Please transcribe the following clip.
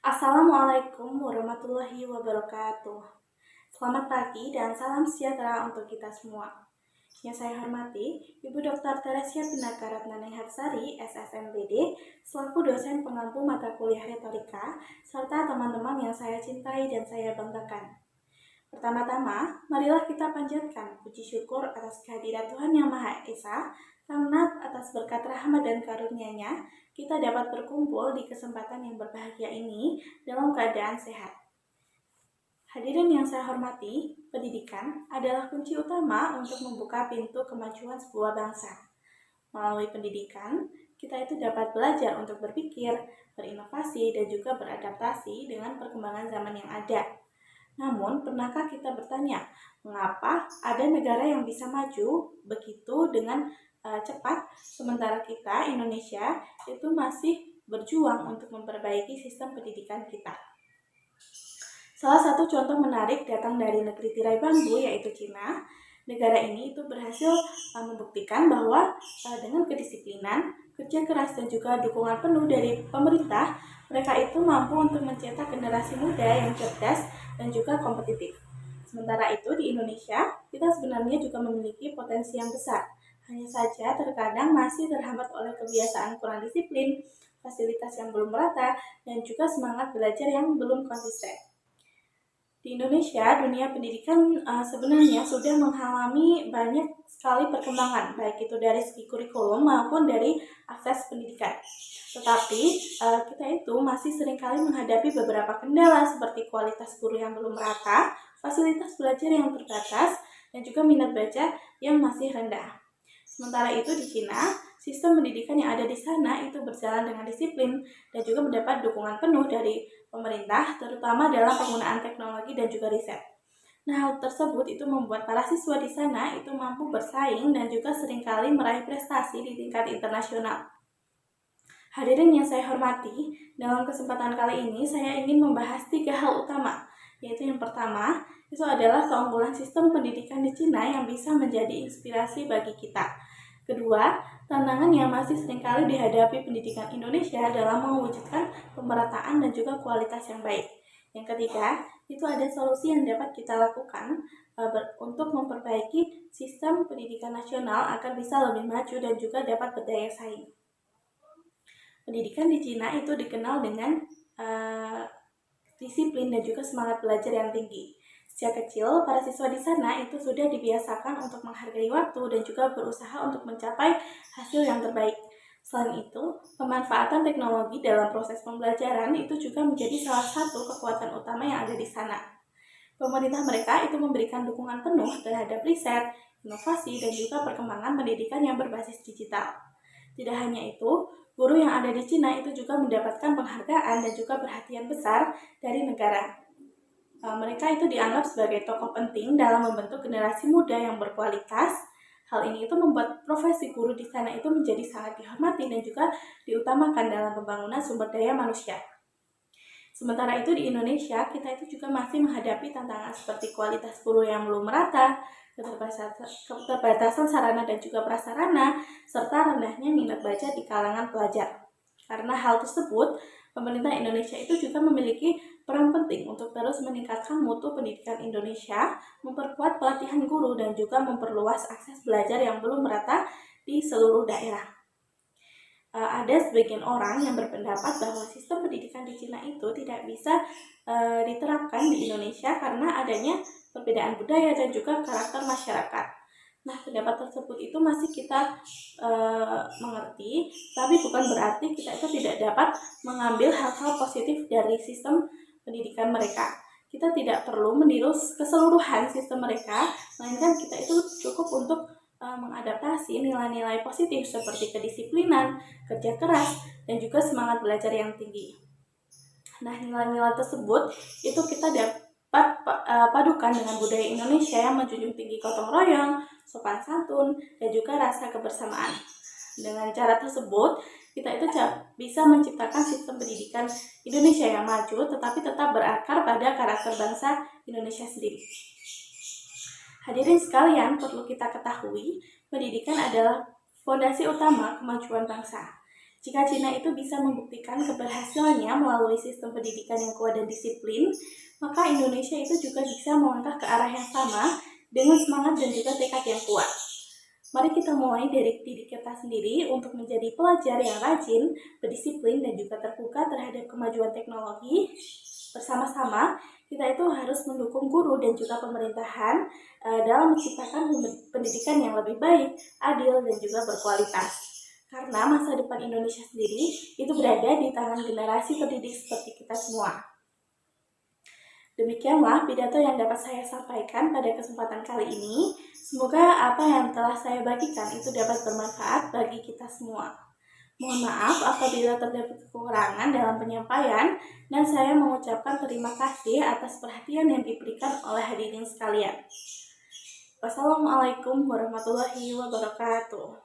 Assalamualaikum warahmatullahi wabarakatuh. Selamat pagi dan salam sejahtera untuk kita semua. Yang saya hormati, Ibu Dr. Teresia Pinaka Ratnaneharsari, SSMPD, selaku dosen pengampu mata kuliah retorika, serta teman-teman yang saya cintai dan saya banggakan. Pertama-tama, marilah kita panjatkan puji syukur atas kehadiran Tuhan Yang Maha Esa, karena atas berkat rahmat dan karunia-Nya, kita dapat berkumpul di kesempatan yang berbahagia ini dalam keadaan sehat. Hadirin yang saya hormati, pendidikan adalah kunci utama untuk membuka pintu kemajuan sebuah bangsa. Melalui pendidikan, kita itu dapat belajar untuk berpikir, berinovasi, dan juga beradaptasi dengan perkembangan zaman yang ada. Namun, pernahkah kita bertanya, mengapa ada negara yang bisa maju begitu dengan cepat, sementara kita, Indonesia, itu masih berjuang untuk memperbaiki sistem pendidikan kita? Salah satu contoh menarik datang dari negeri tirai bambu, yaitu Cina. Negara ini itu berhasil membuktikan bahwa dengan kedisiplinan, kerja keras, dan juga dukungan penuh dari pemerintah, mereka itu mampu untuk mencetak generasi muda yang cerdas dan juga kompetitif. Sementara itu di Indonesia, kita sebenarnya juga memiliki potensi yang besar. Hanya saja terkadang masih terhambat oleh kebiasaan kurang disiplin, fasilitas yang belum merata, dan juga semangat belajar yang belum konsisten. Di Indonesia, dunia pendidikan sebenarnya sudah mengalami banyak sekali perkembangan, baik itu dari segi kurikulum maupun dari akses pendidikan. Tetapi kita itu masih seringkali menghadapi beberapa kendala seperti kualitas guru yang belum merata, fasilitas belajar yang terbatas, dan juga minat baca yang masih rendah. Sementara itu di Cina, sistem pendidikan yang ada di sana itu berjalan dengan disiplin dan juga mendapat dukungan penuh dari pemerintah, terutama dalam penggunaan teknologi dan juga riset. Nah, hal tersebut itu membuat para siswa di sana itu mampu bersaing dan juga seringkali meraih prestasi di tingkat internasional. Hadirin yang saya hormati, dalam kesempatan kali ini saya ingin membahas 3 hal utama, yaitu yang pertama, itu adalah keunggulan sistem pendidikan di Cina yang bisa menjadi inspirasi bagi kita. Kedua, tantangan yang masih seringkali dihadapi pendidikan Indonesia dalam mewujudkan pemerataan dan juga kualitas yang baik. Yang ketiga, itu ada solusi yang dapat kita lakukan untuk memperbaiki sistem pendidikan nasional agar bisa lebih maju dan juga dapat berdaya saing. Pendidikan di Cina itu dikenal dengan disiplin dan juga semangat belajar yang tinggi. Sejak kecil, para siswa di sana itu sudah dibiasakan untuk menghargai waktu dan juga berusaha untuk mencapai hasil yang terbaik. Selain itu, pemanfaatan teknologi dalam proses pembelajaran itu juga menjadi salah satu kekuatan utama yang ada di sana. Pemerintah mereka itu memberikan dukungan penuh terhadap riset, inovasi, dan juga perkembangan pendidikan yang berbasis digital. Tidak hanya itu, guru yang ada di Cina itu juga mendapatkan penghargaan dan juga perhatian besar dari negara. Mereka itu dianggap sebagai tokoh penting dalam membentuk generasi muda yang berkualitas. Hal ini itu membuat profesi guru di sana itu menjadi sangat dihormati dan juga diutamakan dalam pembangunan sumber daya manusia. Sementara itu di Indonesia, kita itu juga masih menghadapi tantangan seperti kualitas guru yang belum merata, keterbatasan sarana dan juga prasarana, serta rendahnya minat baca di kalangan pelajar. Karena hal tersebut, pemerintah Indonesia itu juga memiliki peran penting untuk terus meningkatkan mutu pendidikan Indonesia, memperkuat pelatihan guru, dan juga memperluas akses belajar yang belum merata di seluruh daerah. Ada sebagian orang yang berpendapat bahwa sistem pendidikan di Cina itu tidak bisa diterapkan di Indonesia karena adanya perbedaan budaya dan juga karakter masyarakat. Nah, pendapat tersebut itu masih kita mengerti, tapi bukan berarti kita itu tidak dapat mengambil hal-hal positif dari sistem pendidikan mereka. Kita tidak perlu meniru keseluruhan sistem mereka, melainkan kita itu cukup untuk mengadaptasi nilai-nilai positif seperti kedisiplinan, kerja keras, dan juga semangat belajar yang tinggi. Nah, nilai-nilai tersebut itu kita dapat padukan dengan budaya Indonesia yang menjunjung tinggi gotong royong, sopan santun, dan juga rasa kebersamaan. Dengan cara tersebut, kita itu bisa menciptakan sistem pendidikan Indonesia yang maju, tetapi tetap berakar pada karakter bangsa Indonesia sendiri. Hadirin sekalian, perlu kita ketahui, pendidikan adalah fondasi utama kemajuan bangsa. Jika Cina itu bisa membuktikan keberhasilannya melalui sistem pendidikan yang kuat dan disiplin, maka Indonesia itu juga bisa melangkah ke arah yang sama dengan semangat dan juga tekad yang kuat. Mari kita mulai dari diri kita sendiri untuk menjadi pelajar yang rajin, berdisiplin, dan juga terbuka terhadap kemajuan teknologi. Bersama-sama, kita itu harus mendukung guru dan juga pemerintahan dalam menciptakan pendidikan yang lebih baik, adil, dan juga berkualitas. Karena masa depan Indonesia sendiri itu berada di tangan generasi terdidik seperti kita semua. Demikianlah pidato yang dapat saya sampaikan pada kesempatan kali ini. Semoga apa yang telah saya bagikan itu dapat bermanfaat bagi kita semua. Mohon maaf apabila terdapat kekurangan dalam penyampaian, dan saya mengucapkan terima kasih atas perhatian yang diberikan oleh hadirin sekalian. Wassalamualaikum warahmatullahi wabarakatuh.